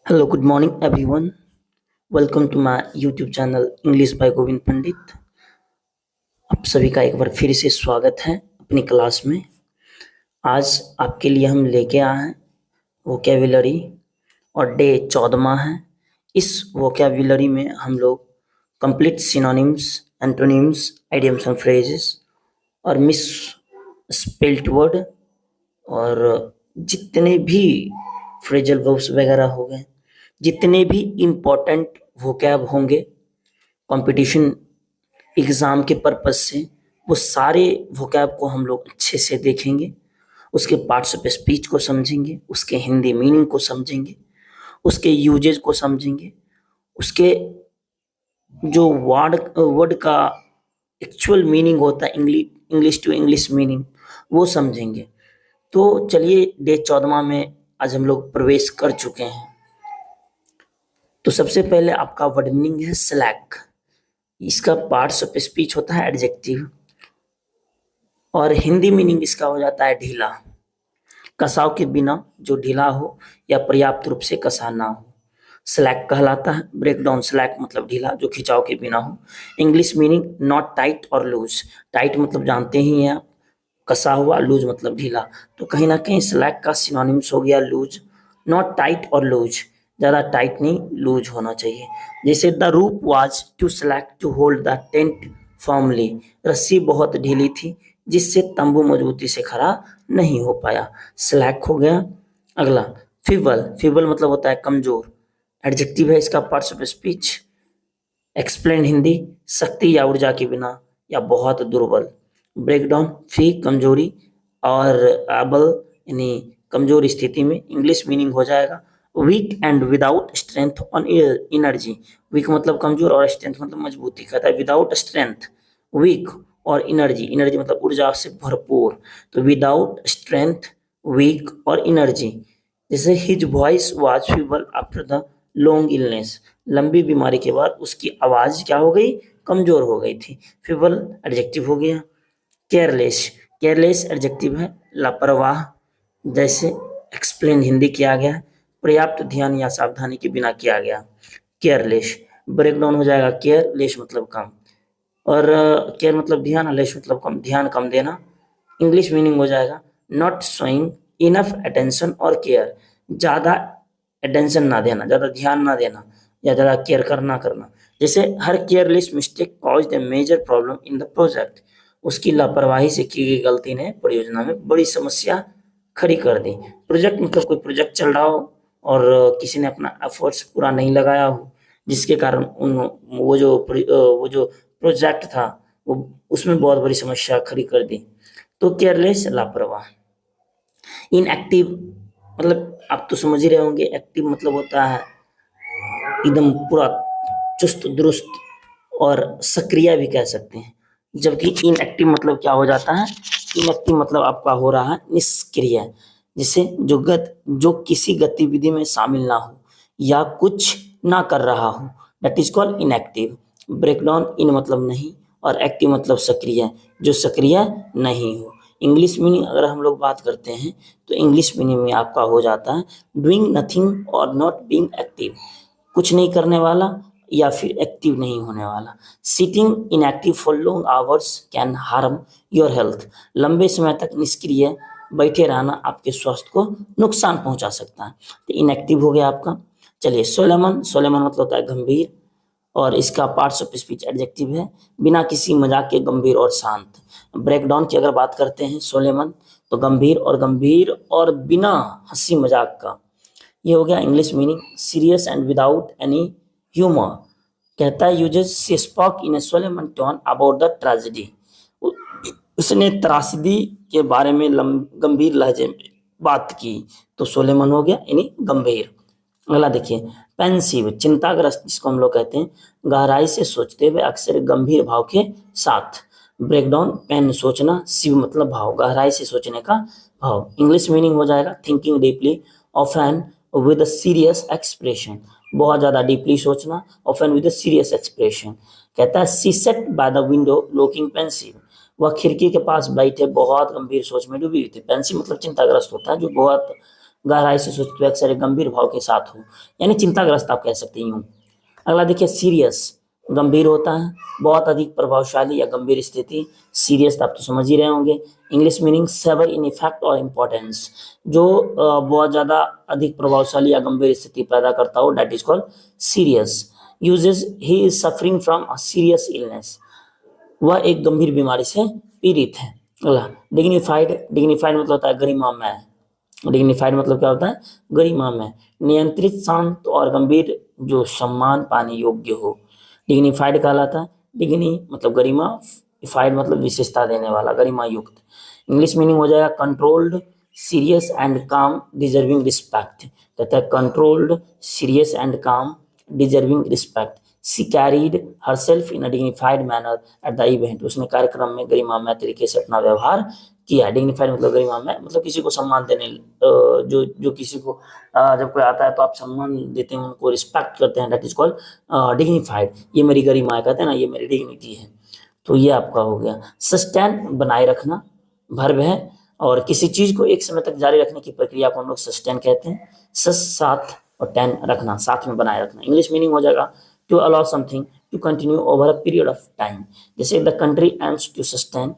Hello, good morning, everyone. Welcome to my YouTube channel English by Govind पंडित। आप सभी का एक बार फिर से स्वागत है अपनी क्लास में। आज आपके लिए हम लेके आए हैं वोकेबुलरी और डे 14वां है। इस वोकेबुलरी में हम लोग complete synonyms, antonyms, idioms and phrases और मिस स्पेल्ट वर्ड और जितने भी फ्रेजल वर्ब्स वगैरह हो गए, जितने भी इम्पोर्टेंट वोकैब होंगे कंपटीशन एग्ज़ाम के पर्पज़ से, वो सारे वोकैब को हम लोग अच्छे से देखेंगे। उसके पार्ट्स ऑफ स्पीच को समझेंगे, उसके हिंदी मीनिंग को समझेंगे, उसके यूजेज को समझेंगे, उसके जो वर्ड का एक्चुअल मीनिंग होता है, इंग्लिश टू इंग्लिश मीनिंग, वो समझेंगे। तो चलिए डे 14वां में आज हम लोग प्रवेश कर चुके हैं। तो सबसे पहले आपका वर्ड मीनिंग है स्लैक। इसका पार्ट्स ऑफ स्पीच होता है एडजेक्टिव और हिंदी मीनिंग इसका हो जाता है ढीला, कसाव के बिना जो ढीला हो या पर्याप्त रूप से कसा ना हो, स्लैक कहलाता है। ब्रेक डाउन, स्लैक मतलब ढीला जो खिंचाव के बिना हो। इंग्लिश मीनिंग नॉट टाइट और लूज। टाइट मतलब जानते ही हैं आप, कसा हुआ, लूज मतलब ढीला। तो कहीं ना कहीं स्लैक का सिनोनिम्स हो गया लूज। नॉट टाइट और लूज, ज़्यादा टाइट नहीं, लूज होना चाहिए। जैसे the rope was too slack to hold the tent firmly. रस्सी बहुत ढीली थी जिससे तंबू मजबूती से खड़ा नहीं हो पाया, स्लैक हो गया। अगला फीबल। फीबल मतलब होता है कमजोर, एडजेक्टिव है इसका parts of speech. Explain Hindi, शक्ति या ऊर्जा के बिना या बहुत दुर्बल। ब्रेकडाउन, फी कमजोरी और एबल यानी कमजोर स्थिति में। इंग्लिश मीनिंग हो जाएगा weak and without strength on energy. Weak मतलब कमजोर और स्ट्रेंथ मतलब मजबूती। कहता है विदाउट स्ट्रेंथ, वीक और एनर्जी, एनर्जी मतलब ऊर्जा से भरपूर। तो विदाउट स्ट्रेंथ, वीक और एनर्जी। जैसे his voice was feeble after the long illness. लंबी बीमारी के बाद उसकी आवाज क्या हो गई, कमजोर हो गई थी। फीबल एडजेक्टिव हो गया। केयरलेस, केयरलेस एडजेक्टिव है लापरवाह। जैसे एक्सप्लेन हिंदी किया गया है, पर्याप्त ध्यान या सावधानी के बिना किया गया, केयरलेस। ब्रेकडाउन हो जाएगा केयर, लेस मतलब कम, और केयर मतलब ध्यान और लेस मतलब कम, ध्यान कम देना। इंग्लिश मीनिंग हो जाएगा नॉट शोइंग इनफ अटेंशन और केयर। ज़्यादा अटेंशन ना देना, ज़्यादा ध्यान ना देना या ज़्यादा केयर करना करना। जैसे हर careless mistake cause the major problem in the project. उसकी लापरवाही से की गई गलती ने परियोजना में बड़ी समस्या खड़ी कर दी। प्रोजेक्ट मतलब कोई प्रोजेक्ट चल रहा हो और किसी ने अपना एफर्ट्स पूरा नहीं लगाया हो, जिसके कारण उन वो जो प्रोजेक्ट था वो उसमें बहुत बड़ी समस्या खड़ी कर दी। तो केयरलेस लापरवाह। इनएक्टिव मतलब आप तो समझ ही रहे होंगे, एक्टिव मतलब होता है एकदम पूरा चुस्त दुरुस्त और सक्रिय भी कह सकते हैं। जबकि इनएक्टिव मतलब क्या हो जाता है, इनएक्टिव मतलब आपका हो रहा है निष्क्रिय। जिसे जो किसी गतिविधि में शामिल ना हो या कुछ ना कर रहा हो, that is called inactive. Breakdown, इन मतलब नहीं और एक्टिव मतलब सक्रिय, जो सक्रिय नहीं हो। इंग्लिश मीनिंग अगर हम लोग बात करते हैं तो इंग्लिश मीनिंग में आपका हो जाता है डूइंग नथिंग और नॉट बीइंग एक्टिव। कुछ नहीं करने वाला या फिर एक्टिव नहीं होने वाला। Sitting inactive for long hours can harm your health. लंबे समय तक निष्क्रिय बैठे रहना आपके स्वास्थ्य को नुकसान पहुंचा सकता है। तो इनएक्टिव हो गया आपका। चलिए सोलेमन, सोलेमन मतलब होता है गंभीर और इसका पार्ट्स ऑफ स्पीच एडजेक्टिव है, बिना किसी मजाक के गंभीर और शांत। ब्रेकडाउन की अगर बात करते हैं सोलेमन तो गंभीर और बिना हंसी मजाक का। ये हो गया English meaning serious and without any humour. कहता है uses she spoke in a solemn tone about the tragedy. उसने त्रासदी के बारे में गंभीर लहजे में बात की, तो सोलेमन हो गया यानी गंभीर। अगला देखिए पेंसिव, चिंताग्रस्त जिसको हम लोग कहते हैं, गहराई से सोचते हुए अक्सर गंभीर भाव के साथ। ब्रेकडाउन, पेन सोचना, सिव मतलब भाव, गहराई से सोचने का भाव। इंग्लिश मीनिंग हो जाएगा thinking deeply often with a serious expression. बहुत ज्यादा डीपली सोचना, often with a serious expression. कहता है she sat by the window looking pensive. वह खिड़की के पास बैठे बहुत गंभीर सोच में डूबी हुई थी। पेंसिव मतलब चिंताग्रस्त होता है, जो बहुत गहराई से सोचते हुए, अक्सर एक गंभीर भाव के साथ हो, यानी चिंताग्रस्त आप कह सकते हैं यूं। अगला देखिए सीरियस, गंभीर होता है, बहुत अधिक प्रभावशाली या गंभीर स्थिति। सीरियस आप तो समझ ही रहे होंगे। English meaning severe in effect और इम्पोर्टेंस, जो बहुत ज्यादा अधिक प्रभावशाली या गंभीर स्थिति पैदा करता हो, that is called serious. Uses he is suffering from a serious illness, वह एक गंभीर बीमारी से पीड़ित है। अगला डिग्निफाइड, डिग्निफाइड मतलब होता है गरिमामय। डिग्निफाइड मतलब क्या होता है? गरिमामय, नियंत्रित, शांत और गंभीर, जो सम्मान पाने योग्य हो, डिग्निफाइड कहलाता है। डिग्नी मतलब गरिमा, फाइड मतलब विशेषता देने वाला, गरिमा युक्त। इंग्लिश मीनिंग हो जाएगा controlled, serious and calm, deserving respect. कहता है controlled, serious and calm, deserving respect. She carried herself in a dignified manner at the event, उसने कार्यक्रम में गरिमामय तरीके से अपना व्यवहार किया। डिग्निफाइड मतलब गरिमामय, मतलब किसी को सम्मान देने, जो जो किसी को जब कोई आता है तो आप सम्मान देते हैं, उनको रिस्पेक्ट करते हैं, दैट इज कॉल्ड डिग्निफाइड। ये मेरी गरिमा है, कहते हैं ना, ये मेरी डिग्निटी है। तो ये आपका हो गया। सस्टेन बनाए रखना, वर्ब है, और किसी चीज को एक समय तक जारी रखने की प्रक्रिया को हम लोग सस्टेन कहते हैं। सस साथ और टेन रखना, साथ में बनाए रखना। इंग्लिश मीनिंग हो जाएगा to allow something to continue over a period of time. जैसे the country aims to sustain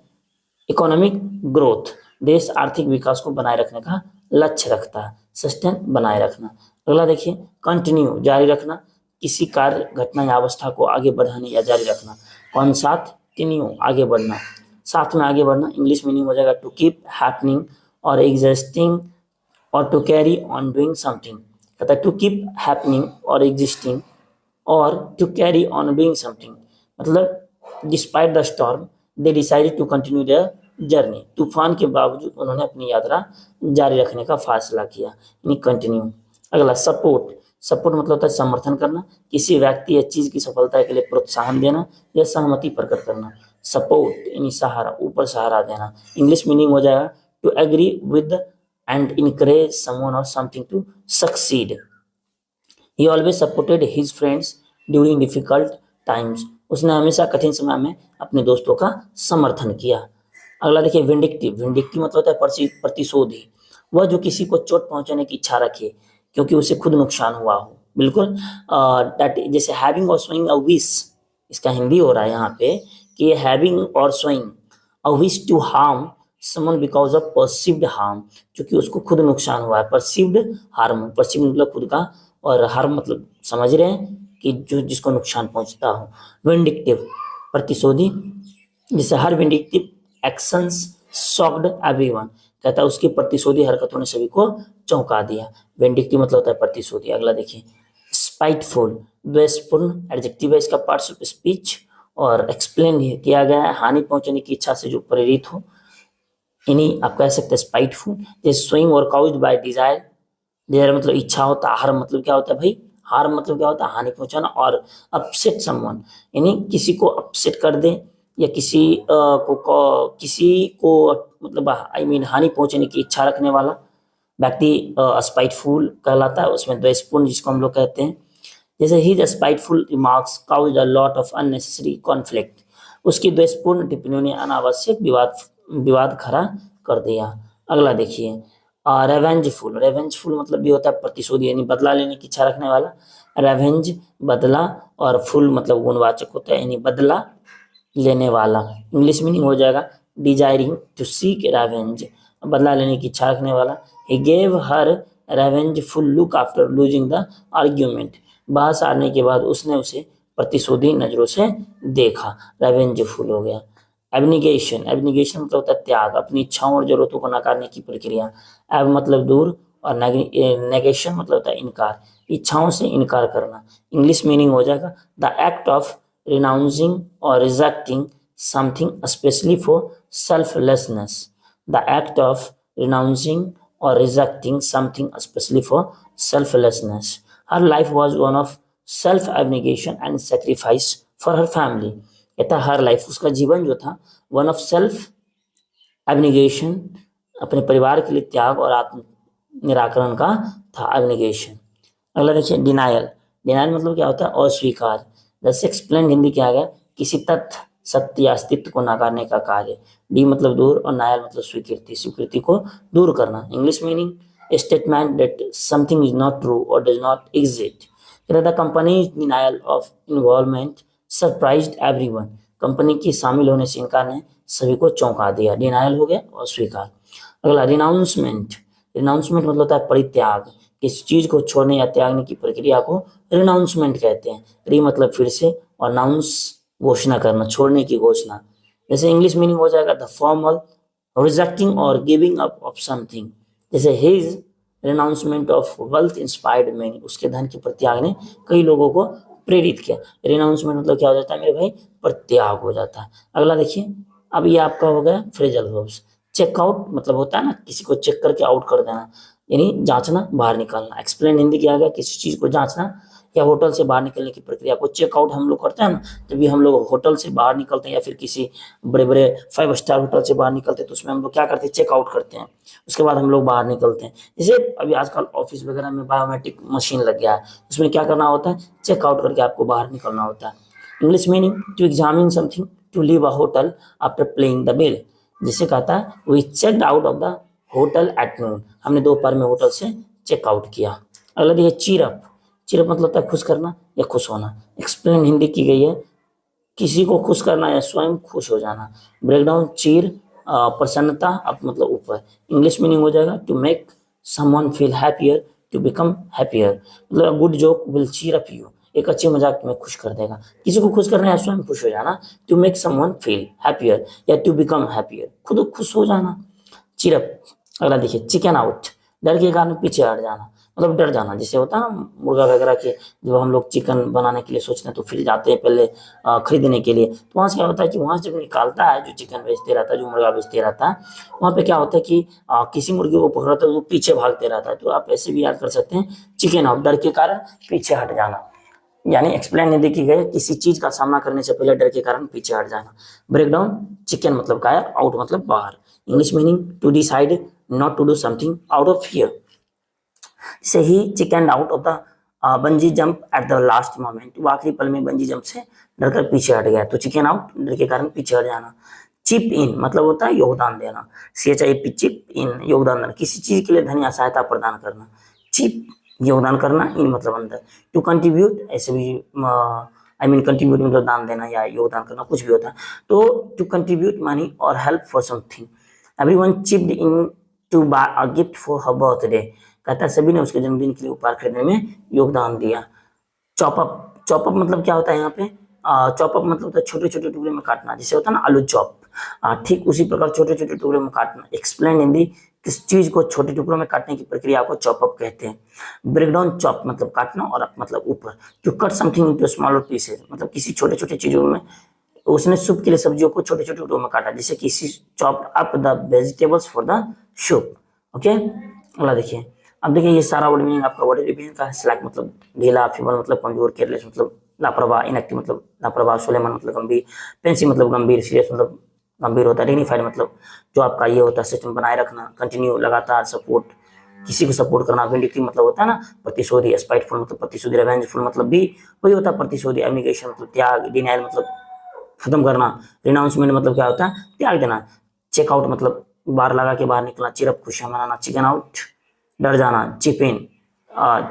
economic growth, देश आर्थिक विकास को बनाए रखने का लक्ष्य रखता है। सस्टेन बनाए रखना। अगला देखिए कंटिन्यू, जारी रखना, किसी कार्य, घटना या अवस्था को आगे बढ़ाने या जारी रखना। कौन साथ? कंटिन्यू, आगे बढ़ना, साथ में आगे बढ़ना। इंग्लिश मीनिंग हो जाएगा टू कीप हैपनिंग और एग्जिस्टिंग और to carry on doing something. कहता है टू कीप हैपनिंग और एग्जिस्टिंग और to carry on doing something, मतलब despite the storm they decided to continue their journey, तूफान के बावजूद उन्होंने अपनी यात्रा जारी रखने का फैसला किया, यानी कंटिन्यू। अगला सपोर्ट, सपोर्ट मतलब होता है समर्थन करना, किसी व्यक्ति या चीज की सफलता के लिए प्रोत्साहन देना या सहमति प्रकट करना। सपोर्ट यानी सहारा, ऊपर सहारा देना। इंग्लिश मीनिंग हो जाएगा to agree with and encourage someone और something to succeed. He always supported his friends during difficult times. उसने हमेशा कठिन समय में अपने दोस्तों का समर्थन किया। अगला देखिए विंडिक्टिव, विंडिक्टिव मतलब होता है प्रतिशोधी, वह जो किसी को चोट पहुंचाने की इच्छा रखे क्योंकि उसे खुद नुकसान हुआ हो। बिल्कुल जैसे हैविंग और शोइंग अ विश, इसका हिंदी हो रहा है यहाँ पे कि हैविंग और showing a wish to harm someone because of perceived harm, क्योंकि उसको खुद नुकसान हुआ है। परसीव्ड हार्म, परसीव्ड मतलब खुद का, और हार्म मतलब समझ रहे हैं कि जो जिसको नुकसान पहुंचता हो। विंडिक्टिव प्रतिशोधी, जैसे हर विंडिक्टिव एक्शंस शॉक्ड एवरीवन, कहता है उसकी प्रतिशोधी हरकतों ने सभी को चौंका दिया। विंडिक्टिव मतलब होता है प्रतिशोधी। अगला देखिए स्पाइटफुल, द्वेषपूर्ण एडजेक्टिव है, इसका पार्ट्स ऑफ स्पीच और एक्सप्लेन किया गया है, हानि पहुंचाने की इच्छा से जो प्रेरित हो, यानी आप कह सकते हैं स्पाइटफुल। जैसे स्विंग और काउज्ड बाय डिजायर, डिजायर मतलब इच्छा होता है, हार्म मतलब क्या होता है भाई? हार्म मतलब क्या होता है? हानि पहुंचाना। और अपसेट समवन यानी किसी को अपसेट कर दे या किसी को मतलब आई मीन हानि पहुंचाने की इच्छा रखने वाला व्यक्ति स्पाइटफुल कहलाता है। उसमें द्वेषपूर्ण जिसको हम लोग कहते हैं। जैसे ही spiteful remarks caused a lot of unnecessary conflict, उसकी द्वेषपूर्ण टिप्पणियों ने अनावश्यक विवाद खड़ा कर दिया। अगला देखिए रेवेंजफुल, रेवेंजफुल मतलब भी होता है प्रतिशोधी, यानी बदला लेने की इच्छा रखने वाला। रेवेंज बदला, और फुल मतलब गुणवाचक होता है, यानी बदला लेने वाला। इंग्लिश मीनिंग हो जाएगा डिजायरिंग टू सीक रेवेंज, बदला लेने की इच्छा रखने वाला। He gave her revengeful look after losing the argument, बहस हारने के बाद उसने उसे प्रतिशोधी नजरों से देखा, रेवेंजफुल हो गया। एब्निगेशन, एब्निगेशन मतलब होता है त्याग, अपनी इच्छाओं और जरूरतों को नकारने की प्रक्रिया। एब मतलब दूर और नेगेशन मतलब होता है इनकार, इच्छाओं से इनकार करना। इंग्लिश मीनिंग हो जाएगा the act of renouncing or rejecting something especially for selflessness, the act of renouncing or rejecting something especially for selflessness. Her life was one of self abnegation and sacrifice for her family. कहता हर life, उसका जीवन जो था one of self एब्निगेशन, अपने परिवार के लिए त्याग और आत्म निराकरण का था, एब्निगेशन। अगला देखिए डिनायल, डिनायल मतलब क्या होता है? अस्वीकार। जैसे एक्सप्लेन हिंदी क्या गया, किसी तथ्य, सत्य या अस्तित्व को नकारने का कार्य। डी मतलब दूर और नायल मतलब स्वीकृति, स्वीकृति को दूर करना। English meaning a statement that something is not true or does not exist. The company's denial of involvement surprised everyone. Company की शामिल होने से इनकार ने सभी को चौंका दिया। डिनायल हो गया और स्वीकार। अगला रिनाउंसमेंट। रिनाउंसमेंट मतलब होता है परित्याग। किसी चीज को छोड़ने या त्यागने की प्रक्रिया को रिनाउंसमेंट कहते हैं। री मतलब फिर से और नाउंस घोषणा करना, छोड़ने की घोषणा। जैसे इंग्लिश मीनिंग हो जाएगा द फॉर्मल रिजेक्टिंग और गिविंग अप ऑफ समथिंग। जैसे his renouncement of wealth inspired many, उसके धन के परित्याग ने कई लोगों को प्रेरित किया। रिनाउंसमेंट मतलब क्या हो जाता है मेरे भाई, परित्याग हो जाता है। अगला देखिए, अब ये आपका हो गया फ्रेजल वर्ब्स। चेकआउट मतलब होता है ना किसी को चेक करके आउट कर देना, यानी जांचना, बाहर निकालना। एक्सप्लेन हिंदी क्या आ गया, किसी चीज को जांचना या होटल से बाहर निकलने की प्रक्रिया को चेकआउट हम लोग करते हैं ना। जब भी हम लोग होटल से बाहर निकलते हैं या फिर किसी बड़े बड़े 5 स्टार होटल से बाहर निकलते हैं तो उसमें हम लोग क्या करते हैं, चेकआउट करते हैं। उसके बाद हम लोग बाहर निकलते हैं। जैसे अभी आजकल ऑफिस वगैरह में बायोमेट्रिक मशीन लग गया है, उसमें क्या करना होता है, चेकआउट करके आपको बाहर निकलना होता है। English meaning to examine something, to leave a hotel after playing the bill. जिसे कहता है we checked out of the hotel at noon, हमने दोपहर में होटल से चेकआउट किया। अगला देखिए चीर अप। चीर अप मतलब होता है खुश करना या खुश होना। एक्सप्लेन हिंदी की गई है किसी को खुश करना या स्वयं खुश हो जाना। ब्रेकडाउन चीर प्रसन्नता अप मतलब ऊपर। इंग्लिश मीनिंग हो जाएगा to make someone feel happier, to become happier. मतलब good joke will cheer up you, एक अच्छे मजाक में खुश कर देगा। किसी को खुश करना या स्वयं खुश हो जाना। To make someone feel happier या टू बिकम हैप्पियर, खुद खुश हो जाना। चीर अप। अगला देखिए चिकन आउट। डर के कारण पीछे हट जाना, मतलब डर जाना। जैसे होता है ना मुर्गा वगैरह के, जब हम लोग चिकन बनाने के लिए सोचते हैं तो फिर जाते हैं पहले खरीदने के लिए। तो वहाँ से क्या होता है कि वहाँ से जब निकालता है जो चिकन बेचते रहता है, जो मुर्गा बेचते रहता है, वहाँ पे क्या होता है कि किसी मुर्गे को पकड़ता है तो वो पीछे भागते रहता है। तो आप ऐसे भी याद कर सकते हैं चिकन आउट, डर के कारण पीछे हट जाना। यानी एक्सप्लेन नहीं देखी गई, किसी चीज का सामना करने से पहले डर के कारण पीछे हट जाना। ब्रेकडाउन चिकन मतलब गायब, आउट मतलब बाहर। English meaning to decide not to do something out of fear. से ही chicken out of the bungee jump at the last moment, वो आखिरी पल में बंजी जंप से डरकर पीछे हट गया। तो चिकन आउट डर के कारण पीछे हट जाना। चिप इन मतलब होता है योगदान देना। CHIP चिप इन योगदान देना, किसी चीज के लिए धन या सहायता प्रदान करना। चिप योगदान करना, इन मतलब अंदर। टू कंट्रीब्यूट ऐसे भी आई मीन कंट्रीब्यूट मतलब दान देना या योगदान करना, कुछ भी होता है। तो टू कंट्रीब्यूट मनी और help for something. Everyone chipped in to buy a gift for her birthday, कहता है सभी ने उसके जन्मदिन के लिए उपहार खरीदने में योगदान दिया। चॉपअप। चॉपअप मतलब क्या होता है यहाँ पे, चॉपअप मतलब होता है छोटे छोटे टुकड़े में काटना। जैसे होता है ना आलू चॉप, ठीक उसी प्रकार छोटे छोटे टुकड़े में काटना। एक्सप्लेन हिंदी किस चीज को छोटे टुकड़ों में काटने की प्रक्रिया को चॉपअप कहते हैं। ब्रेकडाउन चॉप मतलब काटना और अप मतलब ऊपर। To cut something into smaller pieces मतलब किसी छोटे छोटे चीजों में, उसने सूप के लिए सब्जियों को छोटे छोटे टुकड़ों में काटा। जैसे किसी chop up the vegetables for the soup. Okay, अगला देखिए। अब देखिए ये सारा वर्ड मीनिंग आपका वर्ड रिवीजन का है। स्लैक मतलब ढीला, फीबल मतलब कमजोर, केयरलेस मतलब लापरवाह, इनएक्टिव मतलब लापरवाह, सोलेमन मतलब गंभीर, पेंसिव मतलब गंभीर, सीरियस मतलब गंभीर होता है, डिग्निफाइड मतलब जो आपका ये होता है सिस्टम बनाए रखना, कंटिन्यू लगातार, सपोर्ट किसी को सपोर्ट करना, विंडिक्टिव मतलब होता है ना प्रतिशोधी, स्पाइटफुल मतलब प्रतिशोधी, रिवेंजफुल मतलब भी वही होता है प्रतिशोधी, एब्निगेशन मतलब त्याग, डिनायल मतलब खत्म करना, रिनाउंसमेंट मतलब क्या होता है, त्याग देना, चेकआउट मतलब बार लगा के बाहर निकलना, चिरप खुशियां मनाना, चिकन आउट डर जाना, चिपिन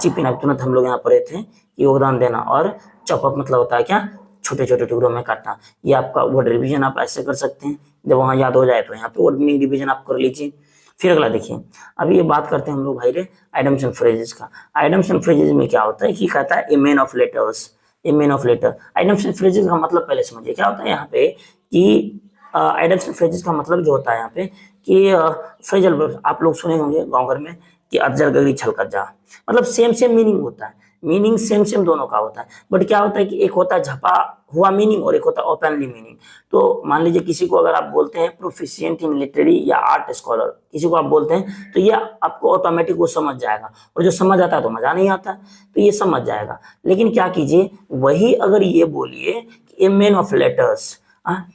चिपिन अब तुरंत हम लोग यहाँ पढ़े थे योगदान देना, और चॉपअप मतलब होता है क्या, छोटे छोटे टुकड़ों में काटना। ये आपका वर्ड रिवीजन आप ऐसे कर सकते हैं, जब वहाँ याद हो जाए तो यहाँ पे वर्ड मीनिंग रिवीजन आप कर लीजिए। फिर अगला देखिए, अभी ये बात करते हैं हम लोग भाई रे आइटम्स एंड फ्रेजेस का। आइटम्स एंड फ्रेजेस में क्या होता है कि कहता है a man of letters, a man of letter. Items and phrases का मतलब पहले समझिए क्या होता है यहाँ पे कि आइटम्स एंड फ्रेजेस का मतलब जो होता है यहाँ पे कि फ्रेजल वर्ब आप लोग सुने होंगे गाँव घर में कि अज्जर गगरी छलकत जा, मतलब सेम सेम मीनिंग होता है, मीनिंग सेम सेम दोनों का होता है, बट क्या होता है कि एक होता है झपा हुआ मीनिंग और एक होता है ओपनली मीनिंग। तो मान लीजिए किसी को अगर आप बोलते हैं प्रोफिशिएंट इन लिटरेरी या आर्ट स्कॉलर, किसी को आप बोलते हैं तो ये आपको ऑटोमेटिक वो समझ जाएगा, और जो समझ आता है तो मजा नहीं आता, तो ये समझ जाएगा। लेकिन क्या कीजिए वही अगर ये बोलिए कि ए मैन ऑफ लेटर्स,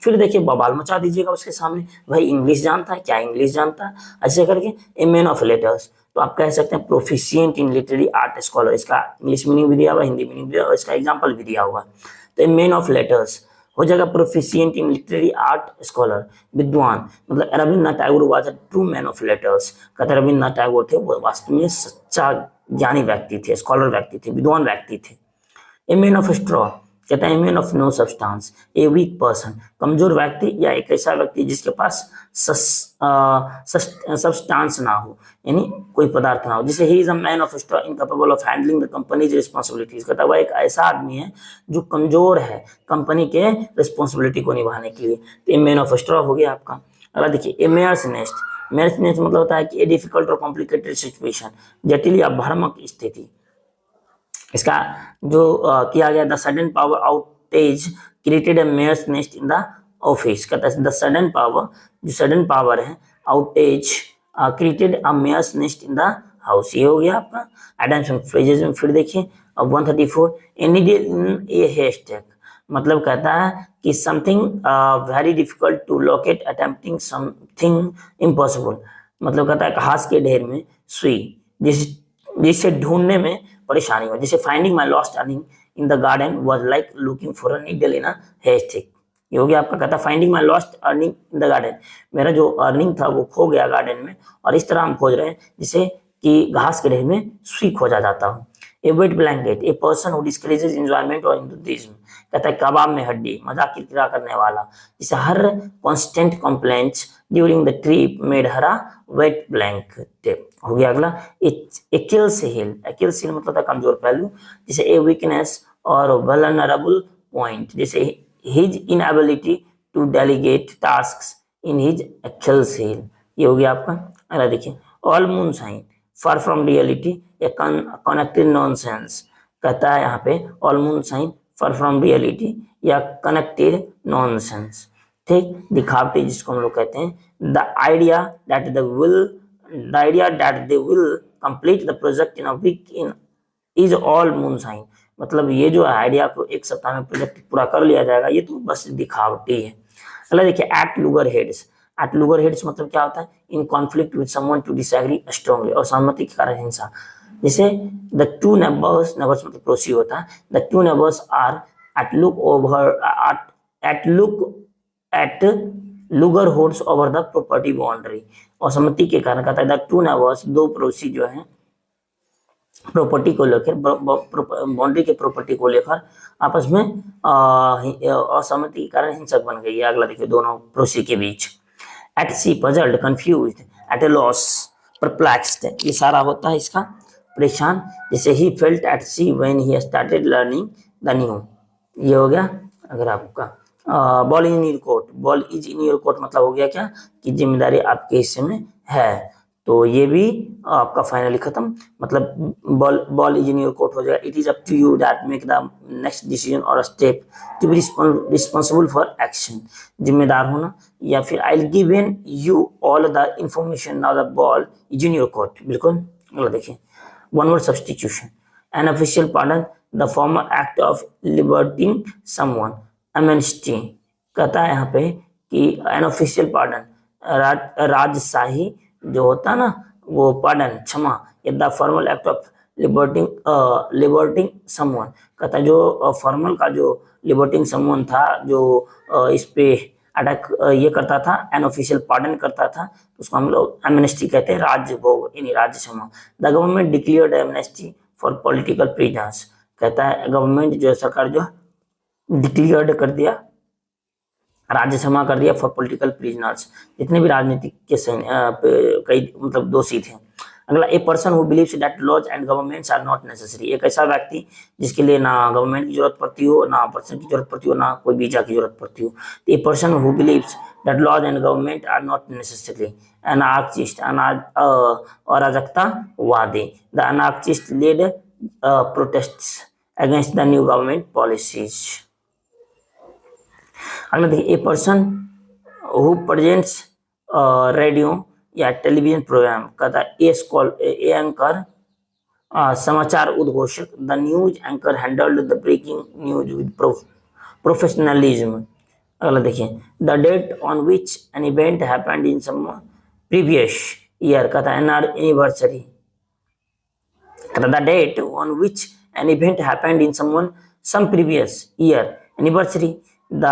फिर देखिए बवाल मचा दीजिएगा उसके सामने, भाई इंग्लिश जानता है क्या, इंग्लिश जानता है, ऐसे करके ए मैन ऑफ लेटर्स। तो आप कह सकते हैं प्रोफिशिएंट इन लिटरेरी आर्ट स्कॉलर, इसका इंग्लिश मीनिंग भी दिया हुआ, हिंदी मीनिंग भी दिया हुआ, इसका एग्जाम्पल भी दिया हुआ। तो ए मैन ऑफ लेटर्स हो जाएगा प्रोफिशिएंट इन लिटरेरी आर्ट स्कॉलर, विद्वान, मतलब Rabindranath Tagore was a true man of letters, कहते हैं रविन्द्रनाथ टैगोर थे वो वास्तव में सच्चा ज्ञानी व्यक्ति थे, स्कॉलर व्यक्ति थे, विद्वान व्यक्ति थे। ए मैन ऑफ स्ट्रॉ, कहता है man of no substance, a weak person, कमजोर व्यक्ति या एक ऐसा व्यक्ति जिसके पास सब्सटेंस ना हो, यानी कोई पदार्थ ना हो, जिसे he is a man of straw incapable of handling the companies responsibilities, कहता है वह एक ऐसा आदमी है जो कमजोर है कंपनी के रिस्पॉन्सिबिलिटी को निभाने के लिए। तो ए मैन ऑफ स्ट्रॉ हो गया आपका। अगला देखिए a mare's nest, mare's nest मतलब होता है कि ए डिफिकल्ट और कॉम्प्लिकेटेड सिचुएशन, जटिल या भ्रामक स्थिति। इसका जो किया गया the sudden power outage created a mare's nest in the office, कहता है द सडन पावर, जो सडन पावर है outage created a mare's nest in the house, ये हो गया आपका। एडम्स फ्रेजेस में फिर देखिए अब 134 एनी डे इन ए हेयरस्टैक, मतलब कहता है कि something very difficult to locate attempting something impossible, मतलब कहता है घास के ढेर में सुई, जिसे ढूंढने में परेशानी हो, जैसे finding my lost earring in the garden was like looking for a needle in a haystack, ये हो गया आपका। कहता finding my lost earring in the garden, मेरा जो अर्निंग था वो खो गया गार्डन में, और इस तरह हम खोज रहे हैं जिसे कि घास के ढेर में सुई खोजा जाता हो। A wet blanket, a person who discourages enjoyment और एंथुसियाज्म, कहता है कबाब में हड्डी, मजाक किरकिरा करने वाला, जिसे her constant complaints during the trip made her a wet blanket, हो गया अगला। एक्किल्स हील, एक्किल्स हील मतलब था कमजोर पहलू, जिसे ए वीकनेस और वल्नरेबल पॉइंट, जैसे his inability to delegate tasks is his Achilles heel, ये हो गया आपका। अगला देखिए all moonshine, far from reality, a connected nonsense, कहता है यहाँ पे all moonshine far from reality या कनेक्टेड नॉनसेंस, ठीक, दिखावटी जिसको हम लोग कहते हैं। The idea that they will complete the project in a week in is all moon sign, मतलब ये जो आइडिया को एक सप्ताह में प्रोजेक्ट पूरा कर लिया जाएगा ये तो बस दिखावटी है। अगला देखिए at loggerheads, at loggerheads मतलब क्या होता है, in conflict with someone to disagree strongly, और सहमति के कारण हिंसा, जैसे द टू नेबर्स, नेबर्स मतलब पड़ोसी होता है, the two neighbours are at look over at loggerheads over the property boundary, और सहमति के कारण कहता है द टू नेबर्स, दो पड़ोसी जो हैं प्रॉपर्टी को लेकर, बाउंड्री के प्रॉपर्टी को लेकर आपस में असहमति के कारण हिंसक बन गई है। अगला देखिए दोनों पड़ोसी के बीच। एट सी पजल्ड, कंफ्यूज्ड, एट ए लॉस, परप्लेक्स्ड, ये सारा होता है इसका परेशान, जैसे he felt at see when he started learning the new, ये हो गया। अगर आपका ball in your court, ball is in your court मतलब हो गया क्या कि जिम्मेदारी आपके हिस्से में है, तो ये भी आपका फाइनली खत्म, मतलब ball is in your court हो जाएगा। It is up to you that make the next decision और step to be responsible for action, जिम्मेदार होना, या फिर I will given you all the information now the ball is in your court, बिल्कुल। अगला देखिए one word substitution, an official pardon, the formal act of liberating someone, amnesty, कहता है यहाँ पे कि एन ऑफिशियल पार्डन, राजशाही जो होता है ना वो पार्डन क्षमा, the formal act of liberating someone, कहता है जो फॉर्मल का जो लिबर्टिंग समवन था, जो इस पे अटैक ये करता था, एन ऑफिशियल पार्डन करता था, तो उसको हम लोग एमनेस्टी कहते हैं, राज्य भोग यानी राज्य क्षमा। The government declared amnesty for political prisoners, कहता है गवर्नमेंट जो सरकार जो डिक्लेयर्ड कर दिया, राज्य क्षमा कर दिया फॉर पॉलिटिकल प्रिजनर्स, जितने भी राजनीतिक के कई मतलब दोषी थे। अगला a person who believes that laws and governments are not necessary, एक ऐसा व्यक्ति जिसके लिए ना गवर्नमेंट की जरूरत पड़ती हो, ना पर्सन की जरूरत पड़ती हो, ना कोई वीजा की जरूरत पड़ती हो। A person who believes that laws and government are not necessary, anarchist, अराजकतावादी, the anarchist led protests against the new government policies. अगला देखिए a person who presents radio या टेलीविजन प्रोग्राम, कहता है ए एंकर, समाचार उद्घोषक, the news anchor handled the breaking news with professionalism. अगला देखिए the date on which an event happened in some previous year, कहता है anniversary, the date on which an event happened in some previous year, anniversary, the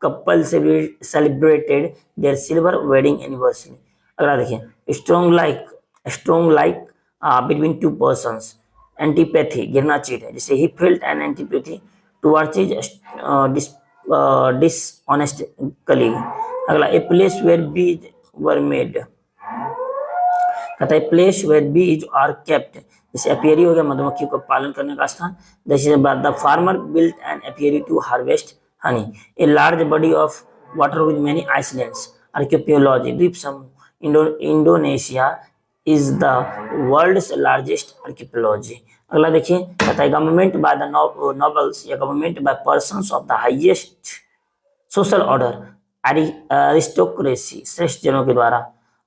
couple celebrated their silver wedding anniversary. अगला देखिए, strong like between two persons, antipathy गिरना चीट है, जैसे he felt an antipathy towards his dishonest colleague. अगला, a place where bees were made, कहता है place where bees are kept, जैसे एपियरी हो गया मधुमक्खी को पालन करने का स्थान। जैसे the farmer built an apiary to harvest honey. A large body of water with many islands, archaeology द्वीप समूह, Indonesia is the world's largest archaeology. अगला देखिए, कहता है गवर्नमेंट बाय द नॉबल्स या government by persons of the highest social order, aristocracy श्रेष्ठ जनों के द्वारा।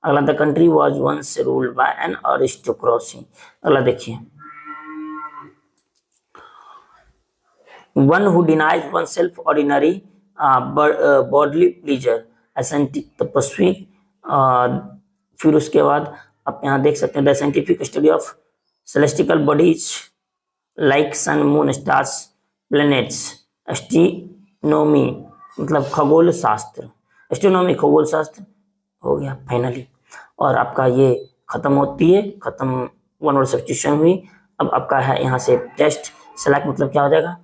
अगला, the country was once ruled by an aristocracy. अगला देखिए, one who denies oneself ordinary bodily pleasure, ascetic तपस्वी। फिर उसके बाद आप यहाँ देख सकते हैं the scientific study of celestial bodies like sun moon stars planets, astronomy मतलब खगोल शास्त्र, एस्ट्रोनॉमी खगोल शास्त्र हो गया फाइनली। और आपका ये खत्म होती है, खत्म वन वर्ड सब्स्टिट्यूशन हुई। अब आपका है यहाँ से टेस्ट सेलेक्ट मतलब क्या हो जाएगा,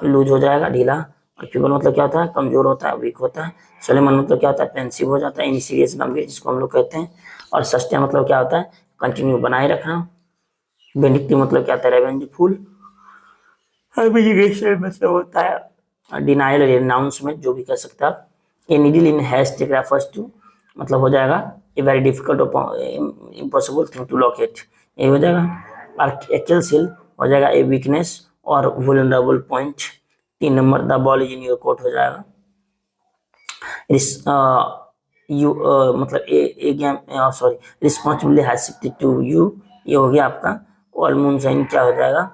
लूज हो जाएगा, ढीला। और फीवर मतलब क्या होता है, कमजोर होता है, वीक होता है। सोलेमन मतलब क्या होता है, पेंसिव हो जाता है, यानी सीरियस गंभीर, जिसको हम लोग कहते हैं। और सस्टेन मतलब क्या होता है, कंटिन्यू बनाए रखना। बेनिक्टिव मतलब क्या होता है, रेवेंजफुल। मतलब होता है डिनायल, रिनाउंसमेंट, जो भी कह सकते हैं आप। A needle in hash refers to मतलब हो जाएगा a very difficult impossible thing to locate, ये हो जाएगा। एक्चुअल सेल हो जाएगा ए वीकनेस और vulnerable point. 3 number the ball is in your court हो जाएगा। मतलब a game sorry responsibility has shifted to you, ये हो गया आपका। ऑल मून साइन क्या हो जाएगा,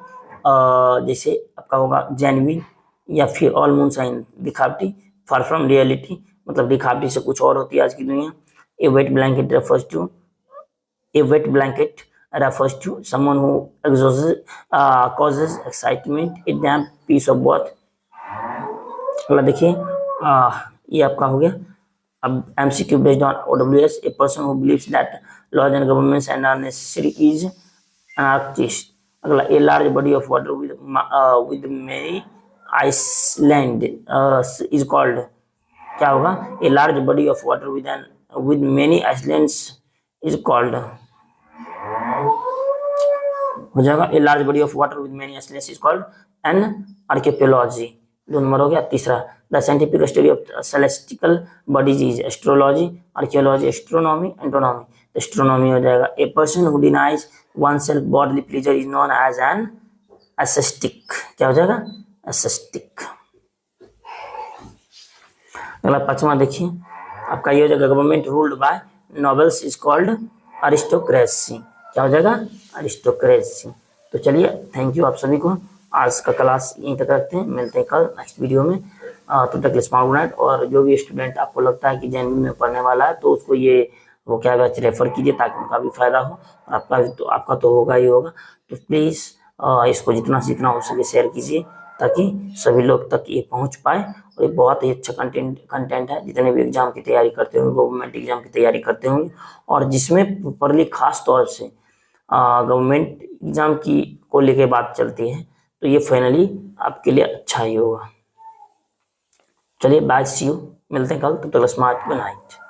जैसे आपका होगा जेन्युइन, या फिर ऑल मून साइन दिखावटी, फार फ्रॉम रियलिटी मतलब दिखावटी से कुछ और होती है आज की दुनिया। A wet blanket refers to, a wet blanket refers to someone who causes excitement, a damp piece of bath। अगला देखिए, ये आपका हो गया। अब MCQ based on OWS, a person who believes that laws and governments and are necessary is an artist. अगला, a large body of water with many island is called, क्या होगा, a large body of water with many islands is called हो जाएगा a large body of water with many islands is called an archaeology. 2 number हो गया। तीसरा, the scientific study of celestial bodies is astrology, archaeology, astronomy, autonomy. Astronomy हो जाएगा a person who denies oneself bodily pleasure is known as an ascetic, क्या हो जाएगा, एसेस्टिक। अगला 5वां देखिए, आपका ये हो जाएगा government ruled by nobles is called aristocracy, क्या हो जाएगा, अरिस्टोक्रेसी। तो चलिए, थैंक यू आप सभी को। आज का क्लास यहीं तक रखते हैं, मिलते हैं कल नेक्स्ट वीडियो में। तब तक स्मार्ट गुड नाइट। और जो भी स्टूडेंट आपको लगता है कि जेएनवी में पढ़ने वाला है, तो उसको ये वो क्या बैच रेफर कीजिए, ताकि उनका भी फायदा हो और आपका तो होगा ही होगा। तो प्लीज़ इसको जितना से जितना हो सके शेयर कीजिए, ताकि सभी लोग तक ये पहुंच पाए। और ये बहुत ही अच्छा कंटेंट है। जितने भी एग्जाम की तैयारी करते होंगे, गवर्नमेंट एग्जाम की तैयारी करते होंगे, और जिसमें प्रॉपरली खास तौर से गवर्नमेंट एग्जाम की को लेके बात चलती है, तो ये फाइनली आपके लिए अच्छा ही होगा। चलिए बाय, सी यू, मिलते हैं कल, तब तक स्मार्ट गुड नाइट।